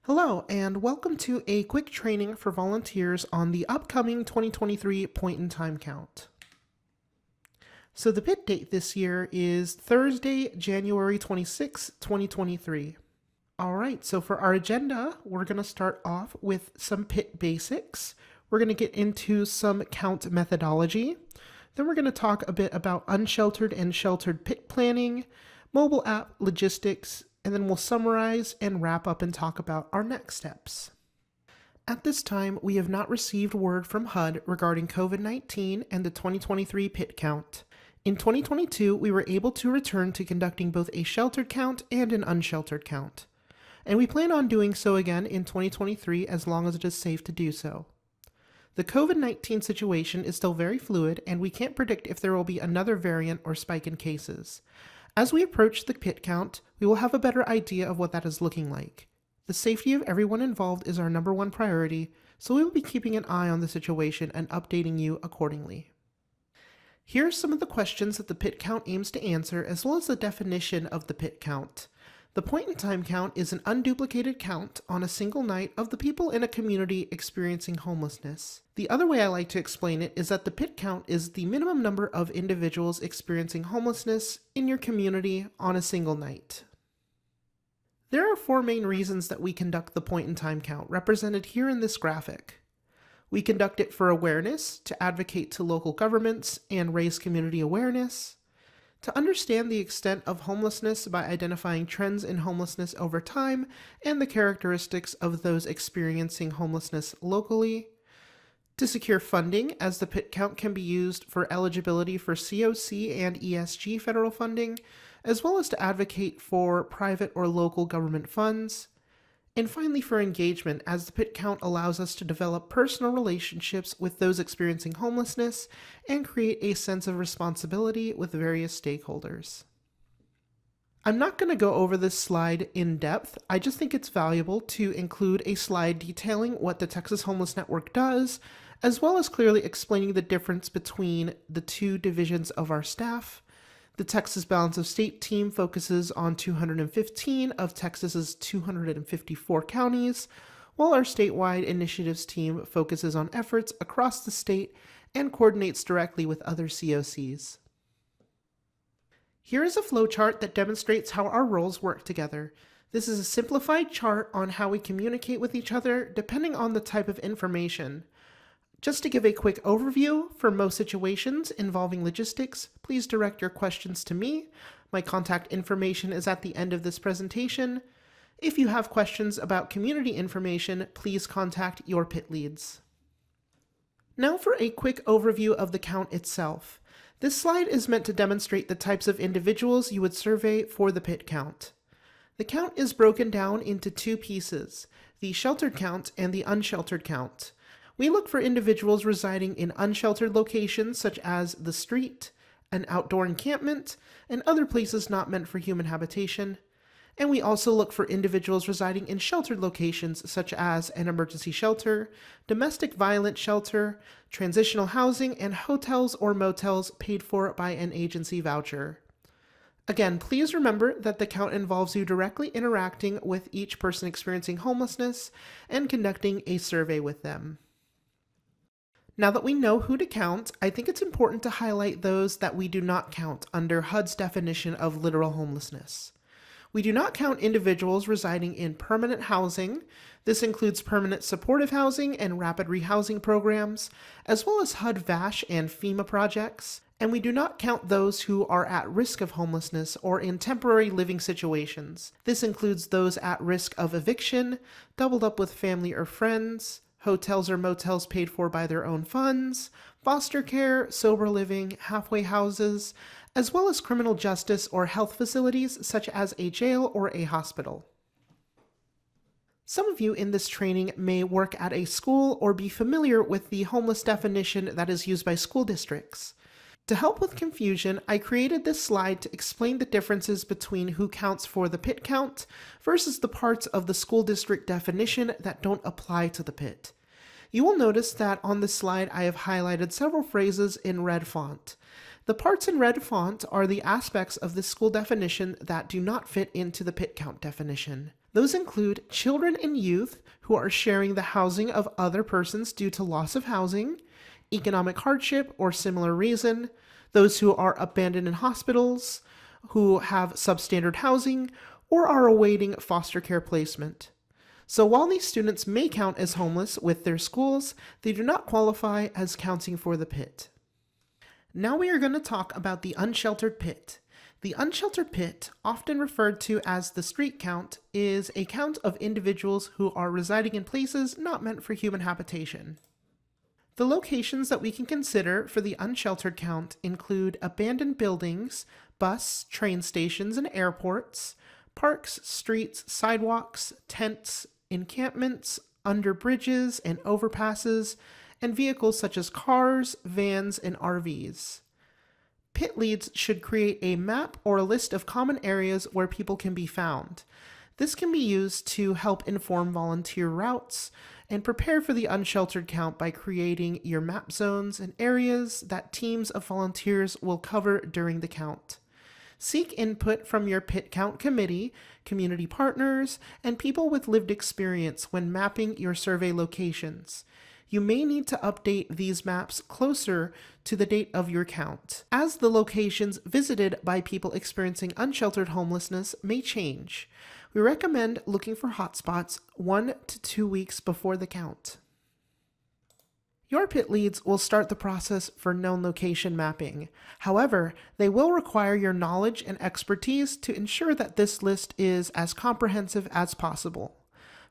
Hello, and welcome to a quick training for volunteers on the upcoming 2023 Point in Time Count. So the pit date this year is Thursday, January 26, 2023. All right, so for our agenda, we're going to start off with some pit basics. We're going to get into some count methodology. Then we're going to talk a bit about unsheltered and sheltered pit planning, mobile app logistics, and then we'll summarize and wrap up and talk about our next steps. At this time, we have not received word from HUD regarding COVID-19 and the 2023 pit count. In 2022, we were able to return to conducting both a sheltered count and an unsheltered count. And we plan on doing so again in 2023 as long as it is safe to do so. The COVID-19 situation is still very fluid, and we can't predict if there will be another variant or spike in cases. As we approach the pit count, we will have a better idea of what that is looking like. The safety of everyone involved is our number one priority, so we will be keeping an eye on the situation and updating you accordingly. Here are some of the questions that the pit count aims to answer, as well as the definition of the pit count. The point-in-time count is an unduplicated count on a single night of the people in a community experiencing homelessness. The other way I like to explain it is that the pit count is the minimum number of individuals experiencing homelessness in your community on a single night. There are four main reasons that we conduct the point-in-time count, represented here in this graphic. We conduct it for awareness, to advocate to local governments and raise community awareness, to understand the extent of homelessness by identifying trends in homelessness over time and the characteristics of those experiencing homelessness locally, to secure funding, as the pit count can be used for eligibility for COC and ESG federal funding, as well as to advocate for private or local government funds, and finally for engagement, as the pit count allows us to develop personal relationships with those experiencing homelessness and create a sense of responsibility with various stakeholders. I'm not going to go over this slide in depth. I just think it's valuable to include a slide detailing what the Texas Homeless Network does, as well as clearly explaining the difference between the two divisions of our staff. The Texas Balance of State team focuses on 215 of Texas's 254 counties, while our statewide initiatives team focuses on efforts across the state and coordinates directly with other COCs. Here is a flowchart that demonstrates how our roles work together. This is a simplified chart on how we communicate with each other depending on the type of information. Just to give a quick overview, for most situations involving logistics, please direct your questions to me. My contact information is at the end of this presentation. If you have questions about community information, please contact your pit leads. Now for a quick overview of the count itself. This slide is meant to demonstrate the types of individuals you would survey for the pit count. The count is broken down into two pieces, the sheltered count and the unsheltered count. We look for individuals residing in unsheltered locations such as the street, an outdoor encampment, and other places not meant for human habitation. And we also look for individuals residing in sheltered locations such as an emergency shelter, domestic violence shelter, transitional housing, and hotels or motels paid for by an agency voucher. Again, please remember that the count involves you directly interacting with each person experiencing homelessness and conducting a survey with them. Now that we know who to count, I think it's important to highlight those that we do not count under HUD's definition of literal homelessness. We do not count individuals residing in permanent housing. This includes permanent supportive housing and rapid rehousing programs, as well as HUD VASH and FEMA projects. And we do not count those who are at risk of homelessness or in temporary living situations. This includes those at risk of eviction, doubled up with family or friends, hotels or motels paid for by their own funds, foster care, sober living, halfway houses, as well as criminal justice or health facilities such as a jail or a hospital. Some of you in this training may work at a school or be familiar with the homeless definition that is used by school districts. To help with confusion, I created this slide to explain the differences between who counts for the pit count versus the parts of the school district definition that don't apply to the pit. You will notice that on this slide I have highlighted several phrases in red font. The parts in red font are the aspects of this school definition that do not fit into the pit count definition. Those include children and youth who are sharing the housing of other persons due to loss of housing, economic hardship, or similar reason, those who are abandoned in hospitals, who have substandard housing, or are awaiting foster care placement. So while these students may count as homeless with their schools, they do not qualify as counting for the PIT. Now we are going to talk about the unsheltered PIT. The unsheltered PIT, often referred to as the street count, is a count of individuals who are residing in places not meant for human habitation. The locations that we can consider for the unsheltered count include abandoned buildings, bus, train stations, and airports, parks, streets, sidewalks, tents, encampments, under bridges and overpasses, and vehicles such as cars, vans, and RVs. Pit leads should create a map or a list of common areas where people can be found. This can be used to help inform volunteer routes and prepare for the unsheltered count by creating your map zones and areas that teams of volunteers will cover during the count. Seek input from your PIT count committee, community partners, and people with lived experience when mapping your survey locations. You may need to update these maps closer to the date of your count, as the locations visited by people experiencing unsheltered homelessness may change. We recommend looking for hotspots 1 to 2 weeks before the count. Your PIT leads will start the process for known location mapping. However, they will require your knowledge and expertise to ensure that this list is as comprehensive as possible.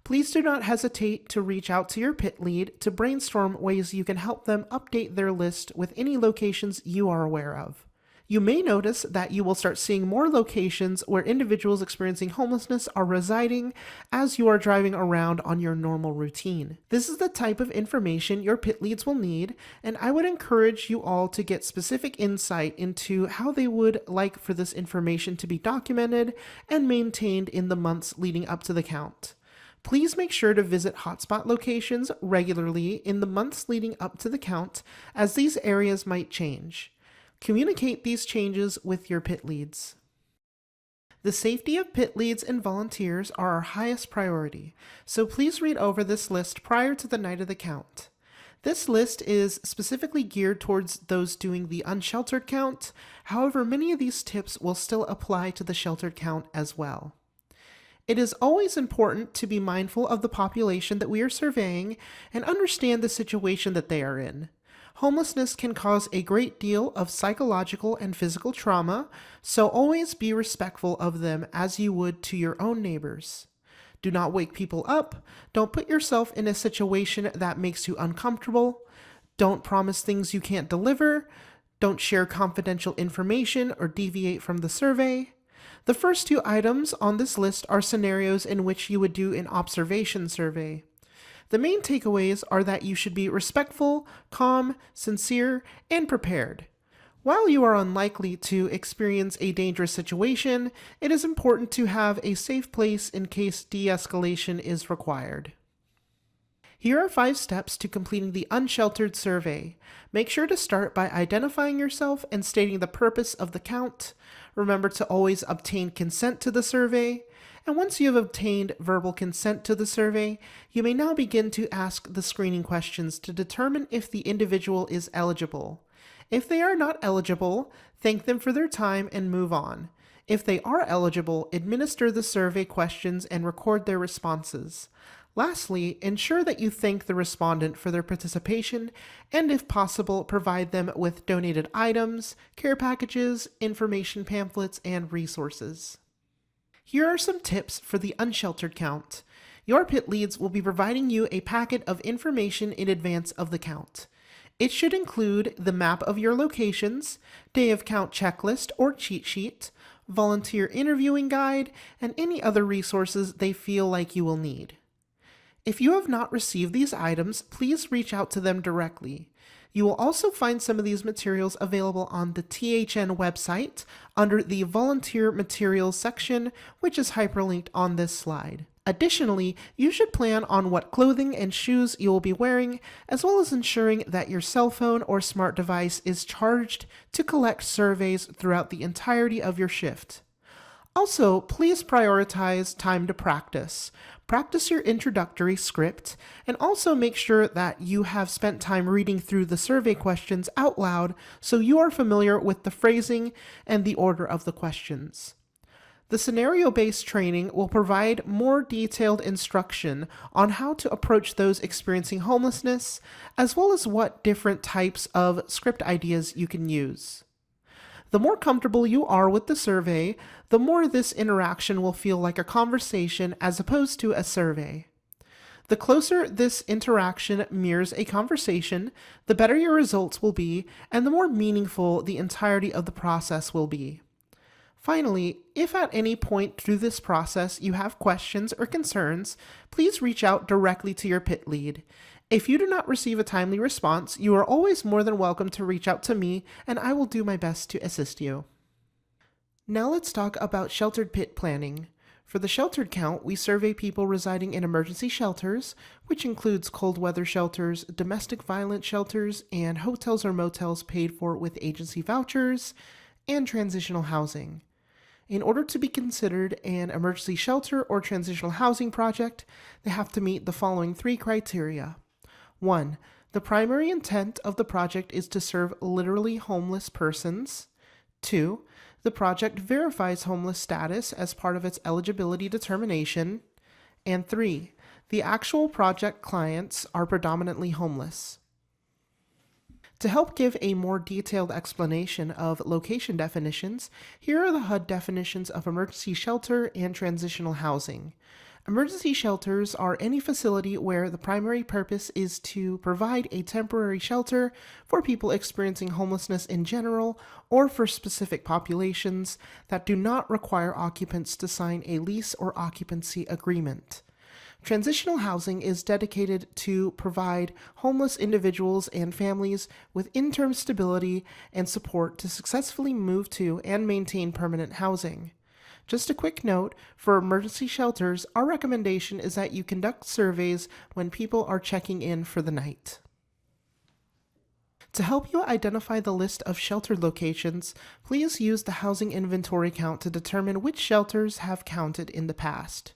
Please do not hesitate to reach out to your PIT lead to brainstorm ways you can help them update their list with any locations you are aware of. You may notice that you will start seeing more locations where individuals experiencing homelessness are residing as you are driving around on your normal routine. This is the type of information your PIT leads will need, and I would encourage you all to get specific insight into how they would like for this information to be documented and maintained in the months leading up to the count. Please make sure to visit hotspot locations regularly in the months leading up to the count, as these areas might change. Communicate these changes with your PIT leads. The safety of PIT leads and volunteers are our highest priority, so please read over this list prior to the night of the count. This list is specifically geared towards those doing the unsheltered count. However, many of these tips will still apply to the sheltered count as well. It is always important to be mindful of the population that we are surveying and understand the situation that they are in. Homelessness can cause a great deal of psychological and physical trauma, so always be respectful of them as you would to your own neighbors. Do not wake people up. Don't put yourself in a situation that makes you uncomfortable. Don't promise things you can't deliver. Don't share confidential information or deviate from the survey. The first 2 items on this list are scenarios in which you would do an observation survey. The main takeaways are that you should be respectful, calm, sincere, and prepared. While you are unlikely to experience a dangerous situation, it is important to have a safe place in case de-escalation is required. Here are 5 steps to completing the unsheltered survey. Make sure to start by identifying yourself and stating the purpose of the count. Remember to always obtain consent to the survey. And once you have obtained verbal consent to the survey, you may now begin to ask the screening questions to determine if the individual is eligible. If they are not eligible, thank them for their time and move on. If they are eligible, administer the survey questions and record their responses. Lastly, ensure that you thank the respondent for their participation and, if possible, provide them with donated items, care packages, information pamphlets, and resources. Here are some tips for the unsheltered count. Your PIT leads will be providing you a packet of information in advance of the count. It should include the map of your locations, day of count checklist or cheat sheet, volunteer interviewing guide, and any other resources they feel like you will need. If you have not received these items, please reach out to them directly. You will also find some of these materials available on the THN website under the Volunteer Materials section, which is hyperlinked on this slide. Additionally, you should plan on what clothing and shoes you will be wearing, as well as ensuring that your cell phone or smart device is charged to collect surveys throughout the entirety of your shift. Also, please prioritize time to practice. Practice your introductory script, and also make sure that you have spent time reading through the survey questions out loud so you are familiar with the phrasing and the order of the questions. The scenario-based training will provide more detailed instruction on how to approach those experiencing homelessness, as well as what different types of script ideas you can use. The more comfortable you are with the survey, the more this interaction will feel like a conversation as opposed to a survey. The closer this interaction mirrors a conversation, the better your results will be, and the more meaningful the entirety of the process will be. Finally, if at any point through this process you have questions or concerns, please reach out directly to your pit lead. If you do not receive a timely response, you are always more than welcome to reach out to me, and I will do my best to assist you. Now let's talk about sheltered pit planning. For the sheltered count, we survey people residing in emergency shelters, which includes cold weather shelters, domestic violence shelters, and hotels or motels paid for with agency vouchers, and transitional housing. In order to be considered an emergency shelter or transitional housing project, they have to meet the following 3 criteria. 1. The primary intent of the project is to serve literally homeless persons. 2. The project verifies homeless status as part of its eligibility determination. And 3. The actual project clients are predominantly homeless. To help give a more detailed explanation of location definitions, here are the HUD definitions of emergency shelter and transitional housing. Emergency shelters are any facility where the primary purpose is to provide a temporary shelter for people experiencing homelessness in general or for specific populations that do not require occupants to sign a lease or occupancy agreement. Transitional housing is dedicated to provide homeless individuals and families with interim stability and support to successfully move to and maintain permanent housing. Just a quick note, for emergency shelters, our recommendation is that you conduct surveys when people are checking in for the night. To help you identify the list of sheltered locations, please use the housing inventory count to determine which shelters have counted in the past.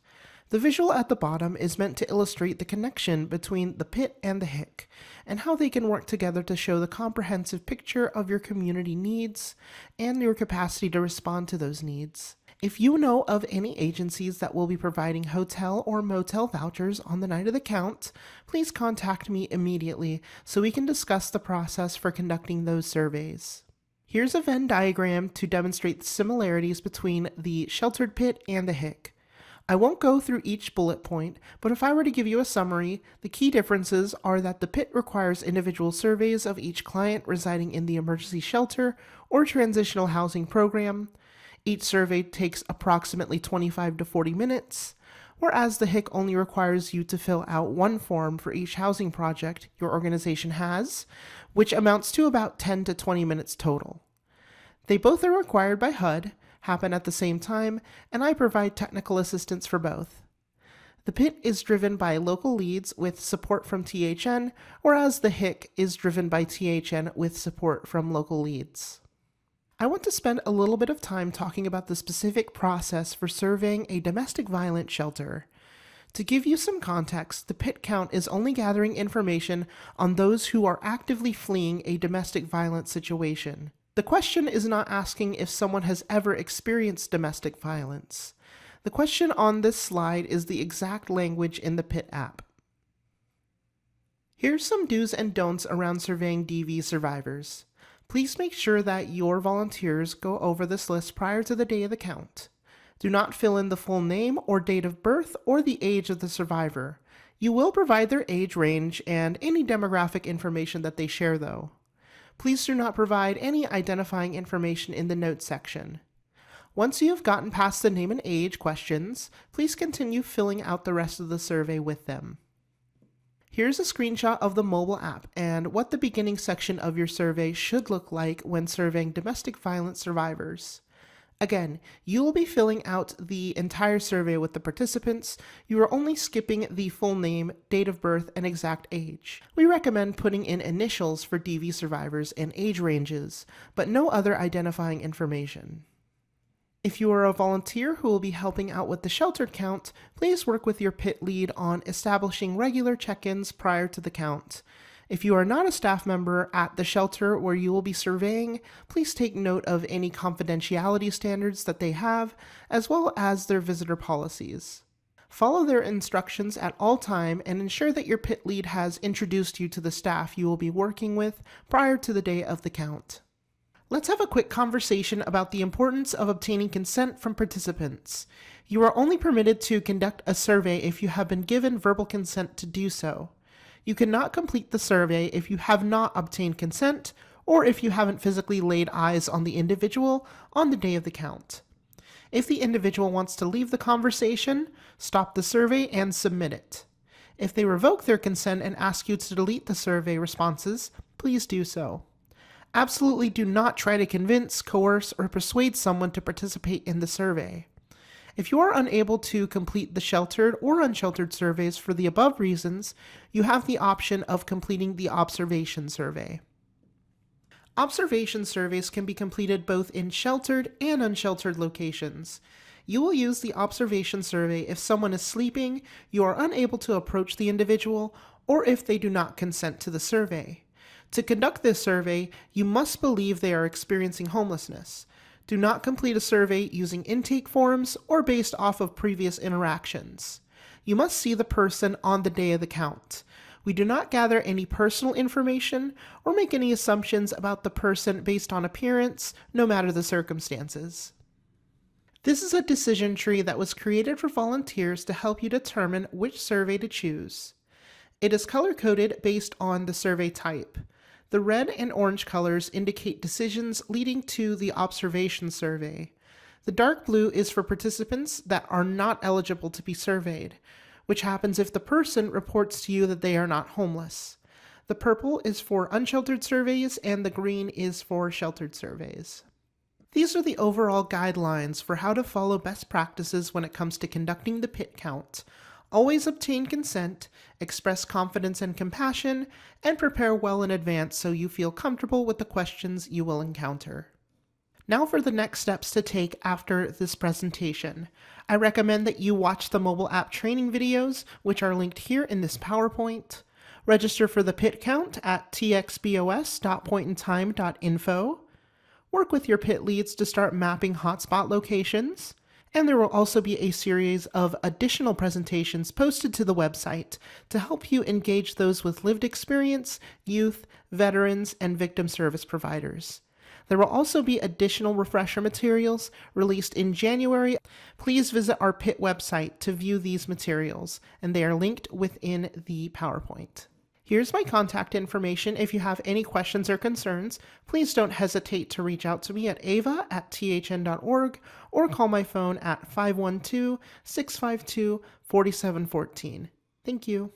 The visual at the bottom is meant to illustrate the connection between the pit and the HIC, and how they can work together to show the comprehensive picture of your community needs and your capacity to respond to those needs. If you know of any agencies that will be providing hotel or motel vouchers on the night of the count, please contact me immediately so we can discuss the process for conducting those surveys. Here's a Venn diagram to demonstrate the similarities between the sheltered pit and the HIC. I won't go through each bullet point, but if I were to give you a summary, the key differences are that the pit requires individual surveys of each client residing in the emergency shelter or transitional housing program. Each survey takes approximately 25 to 40 minutes, whereas the HIC only requires you to fill out one form for each housing project your organization has, which amounts to about 10 to 20 minutes total. They both are required by HUD, happen at the same time, and I provide technical assistance for both. The pit is driven by local leads with support from THN, whereas the HIC is driven by THN with support from local leads. I want to spend a little bit of time talking about the specific process for surveying a domestic violence shelter. To give you some context, the pit count is only gathering information on those who are actively fleeing a domestic violence situation. The question is not asking if someone has ever experienced domestic violence. The question on this slide is the exact language in the pit app. Here's some do's and don'ts around surveying DV survivors. Please make sure that your volunteers go over this list prior to the day of the count. Do not fill in the full name or date of birth or the age of the survivor. You will provide their age range and any demographic information that they share, though. Please do not provide any identifying information in the notes section. Once you have gotten past the name and age questions, please continue filling out the rest of the survey with them. Here's a screenshot of the mobile app and what the beginning section of your survey should look like when surveying domestic violence survivors. Again, you will be filling out the entire survey with the participants. You are only skipping the full name, date of birth, and exact age. We recommend putting in initials for DV survivors and age ranges, but no other identifying information. If you are a volunteer who will be helping out with the sheltered count, please work with your pit lead on establishing regular check-ins prior to the count. If you are not a staff member at the shelter where you will be surveying, please take note of any confidentiality standards that they have, as well as their visitor policies. Follow their instructions at all time and ensure that your pit lead has introduced you to the staff you will be working with prior to the day of the count. Let's have a quick conversation about the importance of obtaining consent from participants. You are only permitted to conduct a survey if you have been given verbal consent to do so. You cannot complete the survey if you have not obtained consent or if you haven't physically laid eyes on the individual on the day of the count. If the individual wants to leave the conversation, stop the survey and submit it. If they revoke their consent and ask you to delete the survey responses, please do so. Absolutely do not try to convince, coerce, or persuade someone to participate in the survey. If you are unable to complete the sheltered or unsheltered surveys for the above reasons, you have the option of completing the observation survey. Observation surveys can be completed both in sheltered and unsheltered locations. You will use the observation survey if someone is sleeping, you are unable to approach the individual, or if they do not consent to the survey. To conduct this survey, you must believe they are experiencing homelessness. Do not complete a survey using intake forms or based off of previous interactions. You must see the person on the day of the count. We do not gather any personal information or make any assumptions about the person based on appearance, no matter the circumstances. This is a decision tree that was created for volunteers to help you determine which survey to choose. It is color-coded based on the survey type. The red and orange colors indicate decisions leading to the observation survey. The dark blue is for participants that are not eligible to be surveyed, which happens if the person reports to you that they are not homeless. The purple is for unsheltered surveys and the green is for sheltered surveys. These are the overall guidelines for how to follow best practices when it comes to conducting the pit count. Always obtain consent, express confidence and compassion, and prepare well in advance so you feel comfortable with the questions you will encounter. Now for the next steps to take after this presentation. I recommend that you watch the mobile app training videos, which are linked here in this PowerPoint. Register for the pit count at txbos.pointintime.info. Work with your pit leads to start mapping hotspot locations. And there will also be a series of additional presentations posted to the website to help you engage those with lived experience, youth, veterans, and victim service providers. There will also be additional refresher materials released in January. Please visit our PIT website to view these materials, and they are linked within the PowerPoint. Here's my contact information. If you have any questions or concerns, please don't hesitate to reach out to me at ava@thn.org or call my phone at 512-652-4714. Thank you.